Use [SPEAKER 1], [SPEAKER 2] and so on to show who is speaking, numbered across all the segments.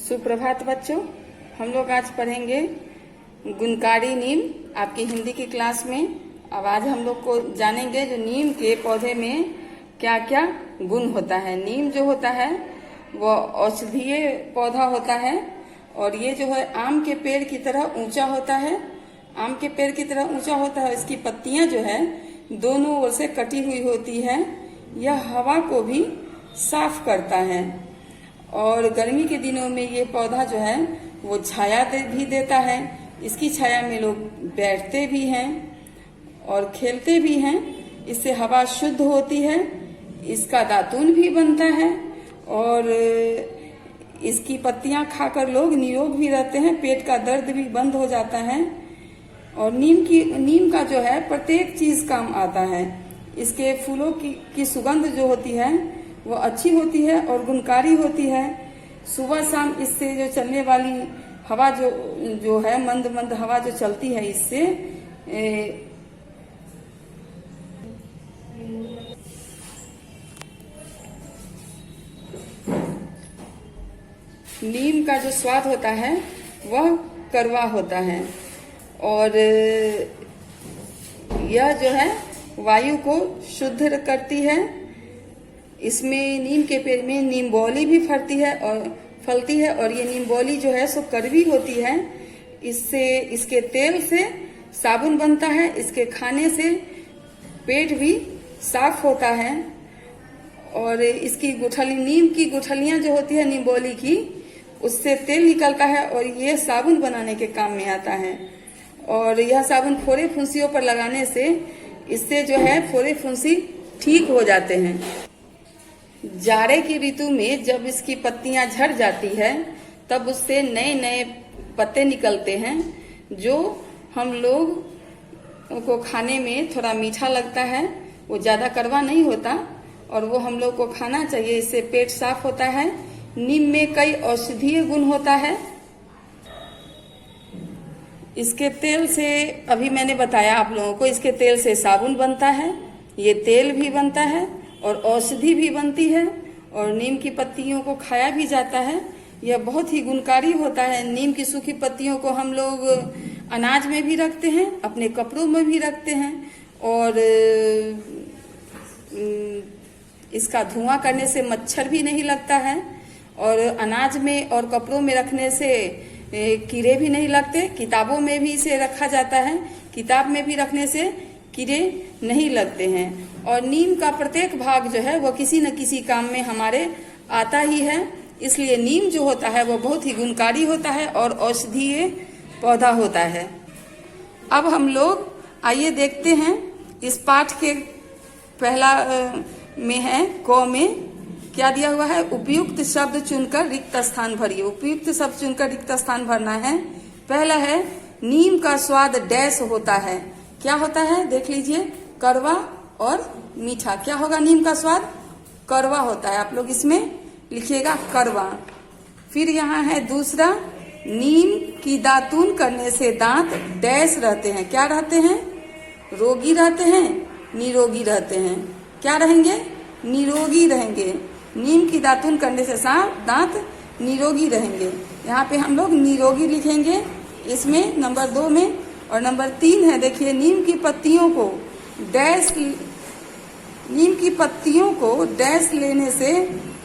[SPEAKER 1] सुप्रभात बच्चों, हम लोग आज पढ़ेंगे गुणकारी नीम आपकी हिंदी की क्लास में। अब आज हम लोग को जानेंगे जो नीम के पौधे में क्या क्या गुण होता है। नीम जो होता है वो औषधीय पौधा होता है और ये जो है आम के पेड़ की तरह ऊंचा होता है। आम के पेड़ की तरह ऊंचा होता है। इसकी पत्तियां जो है दोनों ओर से कटी हुई होती है। यह हवा को भी साफ करता है और गर्मी के दिनों में ये पौधा जो है वो छाया भी देता है। इसकी छाया में लोग बैठते भी हैं और खेलते भी हैं। इससे हवा शुद्ध होती है। इसका दातून भी बनता है और इसकी पत्तियां खाकर लोग निरोग भी रहते हैं। पेट का दर्द भी बंद हो जाता है। और नीम का जो है प्रत्येक चीज काम आता है। इसके फूलों की सुगंध जो होती है वो अच्छी होती है और गुणकारी होती है। सुबह शाम इससे जो चलने वाली हवा जो है मंद मंद हवा जो चलती है इससे नीम का जो स्वाद होता है वह कड़वा होता है और यह जो है वायु को शुद्ध करती है। इसमें नीम के पेड़ में नींबोली भी फलती है और ये नींबोली जो है सो कड़वी होती है। इससे इसके तेल से साबुन बनता है। इसके खाने से पेट भी साफ होता है और इसकी नीम की गुठलियां जो होती है नींबोली की, उससे तेल निकलता है और ये साबुन बनाने के काम में आता है। और यह साबुन फोड़े फुंसियों पर लगाने से इससे जो है फोड़े फुंसी ठीक हो जाते हैं। जाड़े की ऋतु में जब इसकी पत्तियां झड़ जाती है तब उससे नए नए पत्ते निकलते हैं जो हम लोग को खाने में थोड़ा मीठा लगता है। वो ज्यादा कड़वा नहीं होता और वो हम लोग को खाना चाहिए। इससे पेट साफ होता है। नीम में कई औषधीय गुण होता है। इसके तेल से अभी मैंने बताया आप लोगों को, इसके तेल से साबुन बनता है। ये तेल भी बनता है और औषधि भी बनती है और नीम की पत्तियों को खाया भी जाता है। यह बहुत ही गुणकारी होता है। नीम की सूखी पत्तियों को हम लोग अनाज में भी रखते हैं, अपने कपड़ों में भी रखते हैं और इसका धुआं करने से मच्छर भी नहीं लगता है और अनाज में और कपड़ों में रखने से कीड़े भी नहीं लगते। किताबों में भी इसे रखा जाता है। किताब में भी रखने से कीड़े नहीं लगते हैं। और नीम का प्रत्येक भाग जो है वो किसी न किसी काम में हमारे आता ही है। इसलिए नीम जो होता है वो बहुत ही गुणकारी होता है और औषधीय पौधा होता है। अब हम लोग आइए देखते हैं इस पाठ के पहला में है क में क्या दिया हुआ है। उपयुक्त शब्द चुनकर रिक्त स्थान भरिए। उपयुक्त शब्द चुनकर रिक्त स्थान भरना है। पहला है नीम का स्वाद डैश होता है। क्या होता है देख लीजिए, कड़वा और मीठा। क्या होगा नीम का स्वाद? कड़वा होता है। आप लोग इसमें लिखिएगा कड़वा। फिर यहाँ है दूसरा, नीम की दातून करने से दांत डैश रहते हैं। क्या रहते हैं? रोगी रहते हैं, निरोगी रहते हैं। क्या रहेंगे? निरोगी रहेंगे। नीम की दातून करने से दांत निरोगी रहेंगे। यहाँ पे हम लोग निरोगी लिखेंगे इसमें नंबर 2 में। और नंबर 3 है, देखिए नीम की पत्तियों को डैश लेने से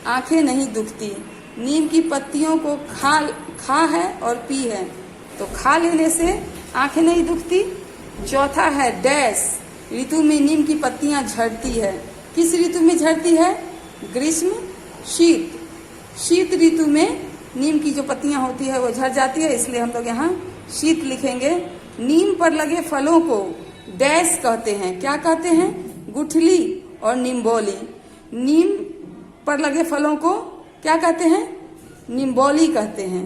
[SPEAKER 1] आंखें नहीं दुखती। नीम की पत्तियों को खा है और पी है, तो खा लेने से आंखें नहीं दुखती। चौथा है डैश, ऋतु में नीम की पत्तियां झड़ती है। किस ऋतु में झड़ती है? ग्रीष्म, शीत ऋतु में नीम की जो पत्तियां होती है वो झड़ जाती है। इसलिए हम लोग यहाँ शीत लिखेंगे। नीम पर लगे फलों को डैश कहते हैं। क्या कहते हैं? गुठली और निम्बोली। नीम पर लगे फलों को क्या कहते हैं? निम्बोली कहते हैं।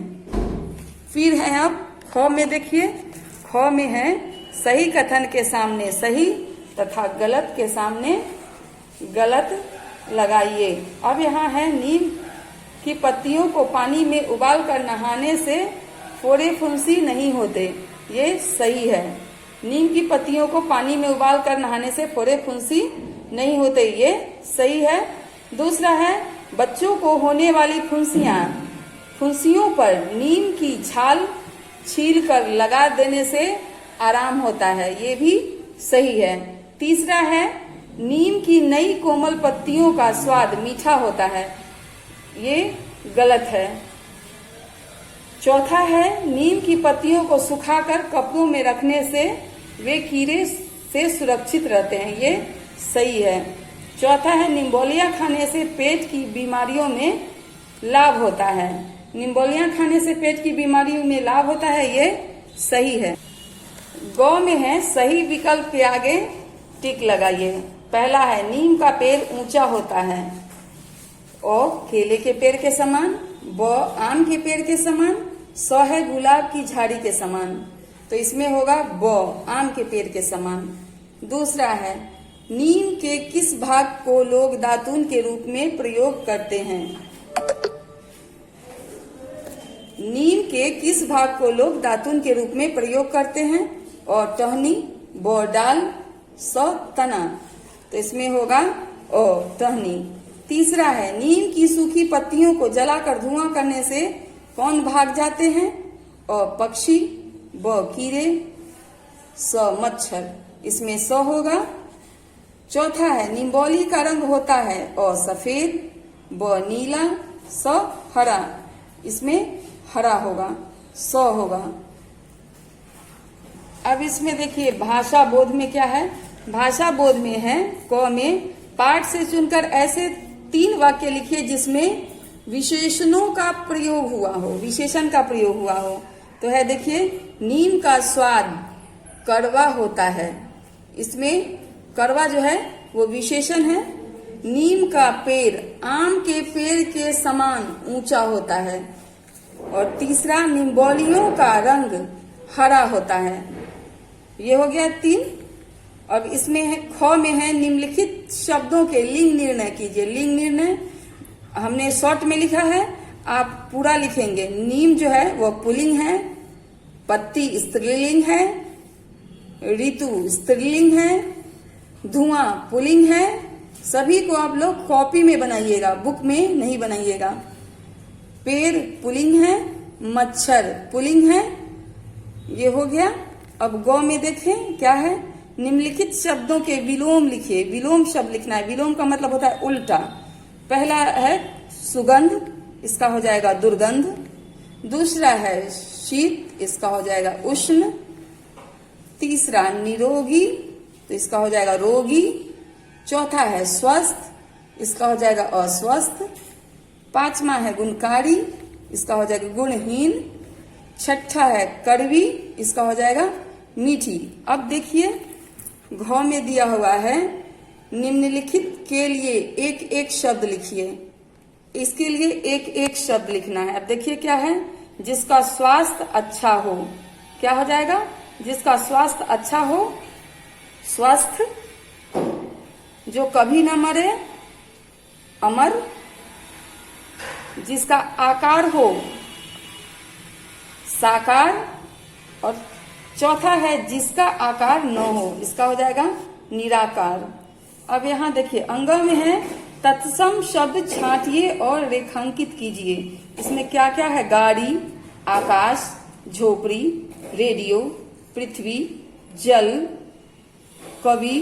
[SPEAKER 1] फिर है अब ख में, देखिए ख में है सही कथन के सामने सही तथा गलत के सामने गलत लगाइए। अब यहाँ है नीम की पत्तियों को पानी में उबाल कर नहाने से फोड़े फुंसी नहीं होते। ये सही है। नीम की पत्तियों को पानी में उबाल कर नहाने से फोड़े फुंसी नहीं होते। ये सही है। दूसरा है बच्चों को होने वाली फुंसियां फुंसियों पर नीम की छाल छील कर लगा देने से आराम होता है, ये भी सही है। तीसरा है नीम की नई कोमल पत्तियों का स्वाद मीठा होता है, ये गलत है। चौथा है नीम की पत्तियों को सुखाकर कपड़ों में रखने से वे कीड़े से सुरक्षित रहते हैं, ये सही है। चौथा है निम्बोलिया खाने से पेट की बीमारियों में लाभ होता है, निम्बोलिया खाने से पेट की बीमारियों में लाभ होता है, ये सही है। गौ में है सही विकल्प के आगे टिक लगाइए। पहला है नीम का पेड़ ऊंचा होता है, और केले के पेड़ के समान, ब आम के पेड़ के समान, स है गुलाब की झाड़ी के समान, तो इसमें होगा ब आम के पेड़ के समान। दूसरा है नीम के किस भाग को लोग दातून के रूप में प्रयोग करते हैं, नीम के किस भाग को लोग दातून के रूप में प्रयोग करते हैं, और टहनी, ब डाल, स तना, तो इसमें होगा ओ टहनी। तीसरा है नीम की सूखी पत्तियों को जलाकर धुआं करने से कौन भाग जाते हैं, और पक्षी, ब कीड़े, स मच्छर, इसमें स होगा। चौथा है निम्बोली का रंग होता है और सफेद, ब नीला, स हरा, इसमें हरा होगा, स होगा। अब इसमें देखिए भाषा बोध में क्या है, भाषा बोध में है क में पाठ से चुनकर ऐसे 3 वाक्य लिखिए जिसमें विशेषणों का प्रयोग हुआ हो, विशेषण का प्रयोग हुआ हो। तो है देखिए नीम का स्वाद कड़वा होता है, इसमें कड़वा जो है वो विशेषण है। नीम का पेड़ आम के पेड़ के समान ऊंचा होता है, और तीसरा निम्बोलियों का रंग हरा होता है, ये हो गया 3। अब इसमें है ख में है निम्नलिखित शब्दों के लिंग निर्णय कीजिए। लिंग निर्णय हमने शॉर्ट में लिखा है, आप पूरा लिखेंगे। नीम जो है वो पुल्लिंग है, पत्ती स्त्रीलिंग है, ऋतु स्त्रीलिंग है, धुआं पुल्लिंग है। सभी को आप लोग कॉपी में बनाइएगा, बुक में नहीं बनाइएगा। पेड़ पुल्लिंग है, मच्छर पुल्लिंग है, ये हो गया। अब गौ में देखें क्या है, निम्नलिखित शब्दों के विलोम लिखिए। विलोम शब्द लिखना है, विलोम का मतलब होता है उल्टा। पहला है सुगंध, इसका हो जाएगा दुर्गंध। दूसरा है शीत, इसका हो जाएगा उष्ण। तीसरा निरोगी, तो इसका हो जाएगा रोगी। चौथा है स्वस्थ, इसका हो जाएगा अस्वस्थ। पांचवा है गुणकारी, इसका हो जाएगा गुणहीन। छठा है कड़वी, इसका हो जाएगा मीठी। अब देखिए घ में दिया हुआ है निम्नलिखित के लिए एक एक शब्द लिखिए। इसके लिए एक एक शब्द लिखना है। अब देखिए क्या है, जिसका स्वास्थ्य अच्छा हो, क्या हो जाएगा, जिसका स्वास्थ्य अच्छा हो, स्वस्थ। जो कभी न मरे, अमर। जिसका आकार हो, साकार। और चौथा है जिसका आकार न हो, इसका हो जाएगा निराकार। अब यहाँ देखिए अंग में है तत्सम शब्द छांटिए और रेखांकित कीजिए। इसमें क्या क्या है, गाड़ी, आकाश, झोपड़ी, रेडियो, पृथ्वी, जल, कवि,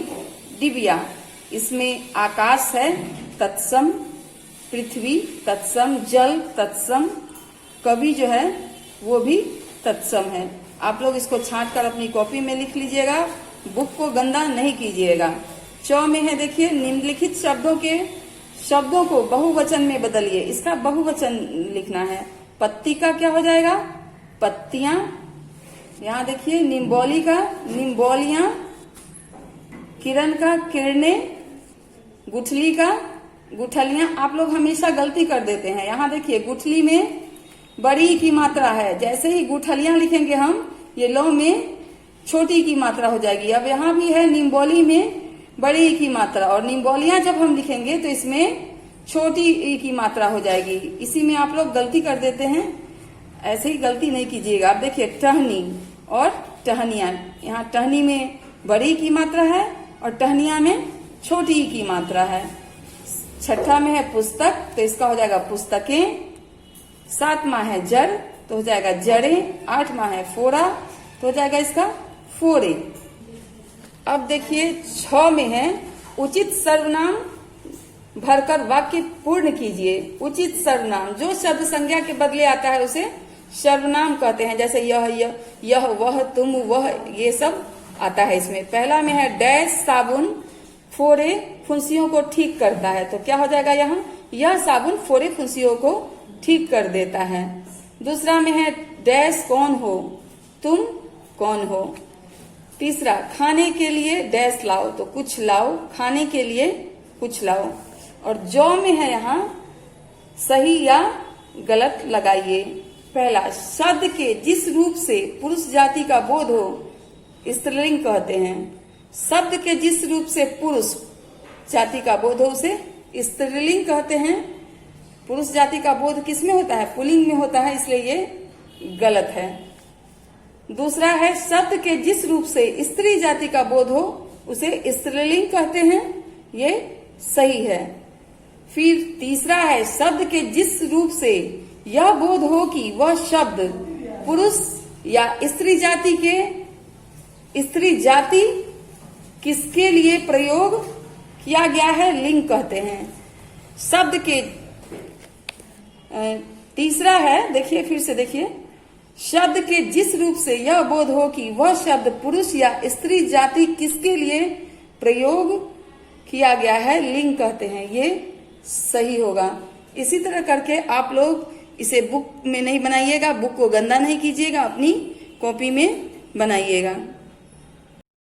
[SPEAKER 1] डिबिया। इसमें आकाश है तत्सम, पृथ्वी तत्सम, जल तत्सम, कवि जो है वो भी तत्सम है। आप लोग इसको छांट कर अपनी कॉपी में लिख लीजिएगा, बुक को गंदा नहीं कीजिएगा। च में है देखिए निम्नलिखित शब्दों को बहुवचन में बदलिए। इसका बहुवचन लिखना है। पत्ती का क्या हो जाएगा, पत्तियां। यहाँ देखिए निम्बोली का निम्बोलियां, किरण का किरणें, गुठली का गुठलियां। आप लोग हमेशा गलती कर देते हैं। यहाँ देखिए गुठली में बड़ी की मात्रा है, जैसे ही गुठलियां लिखेंगे हम, ये लौ में छोटी की मात्रा हो जाएगी। अब यहाँ भी है निम्बोली में बड़ी की मात्रा, और निम्बोलियां जब हम लिखेंगे तो इसमें छोटी की मात्रा हो जाएगी। इसी में आप लोग गलती कर देते हैं, ऐसे ही गलती नहीं कीजिएगा। आप देखिए टहनी और टहनिया, यहाँ टहनी में बड़ी की मात्रा है और टहनिया में छोटी की मात्रा है। छठा में है पुस्तक, तो इसका हो जाएगा पुस्तकें। 7वां है जड़ तो हो जाएगा जड़े, 8वां है फोड़ा तो हो जाएगा इसका फोड़े। अब देखिए 6 में है उचित सर्वनाम भरकर वाक्य पूर्ण कीजिए। उचित सर्वनाम जो शब्द संज्ञा के बदले आता है उसे सर्वनाम कहते हैं, जैसे यह वह तुम वह, ये सब आता है इसमें। पहला में है डैश साबुन फोड़े फुंसियों को ठीक करता है, तो क्या हो जाएगा यहाँ, यह साबुन फोड़े फुंसियों को ठीक कर देता है। दूसरा में है डैश कौन हो, तुम कौन हो। तीसरा खाने के लिए डैश लाओ, तो कुछ लाओ, खाने के लिए कुछ लाओ। और जौ में है यहाँ सही या गलत लगाइए। पहला शब्द के जिस रूप से पुरुष जाति का बोध हो स्त्रीलिंग कहते हैं। शब्द के जिस रूप से पुरुष जाति का बोध हो उसे स्त्रीलिंग कहते हैं। पुरुष जाति का बोध किसमें होता है, पुल्लिंग में होता है, इसलिए ये गलत है। दूसरा है शब्द के जिस रूप से स्त्री जाति का बोध हो उसे स्त्रीलिंग कहते हैं, ये सही है। फिर तीसरा है शब्द के जिस रूप से यह बोध हो कि वह शब्द पुरुष या स्त्री जाति किसके लिए प्रयोग किया गया है लिंग कहते हैं। शब्द के तीसरा है, देखिए फिर से देखिए, शब्द के जिस रूप से यह बोध हो कि वह शब्द पुरुष या स्त्री जाति किसके लिए प्रयोग किया गया है लिंग कहते हैं, ये सही होगा। इसी तरह करके आप लोग इसे बुक में नहीं बनाइएगा, बुक को गंदा नहीं कीजिएगा, अपनी कॉपी में बनाइएगा।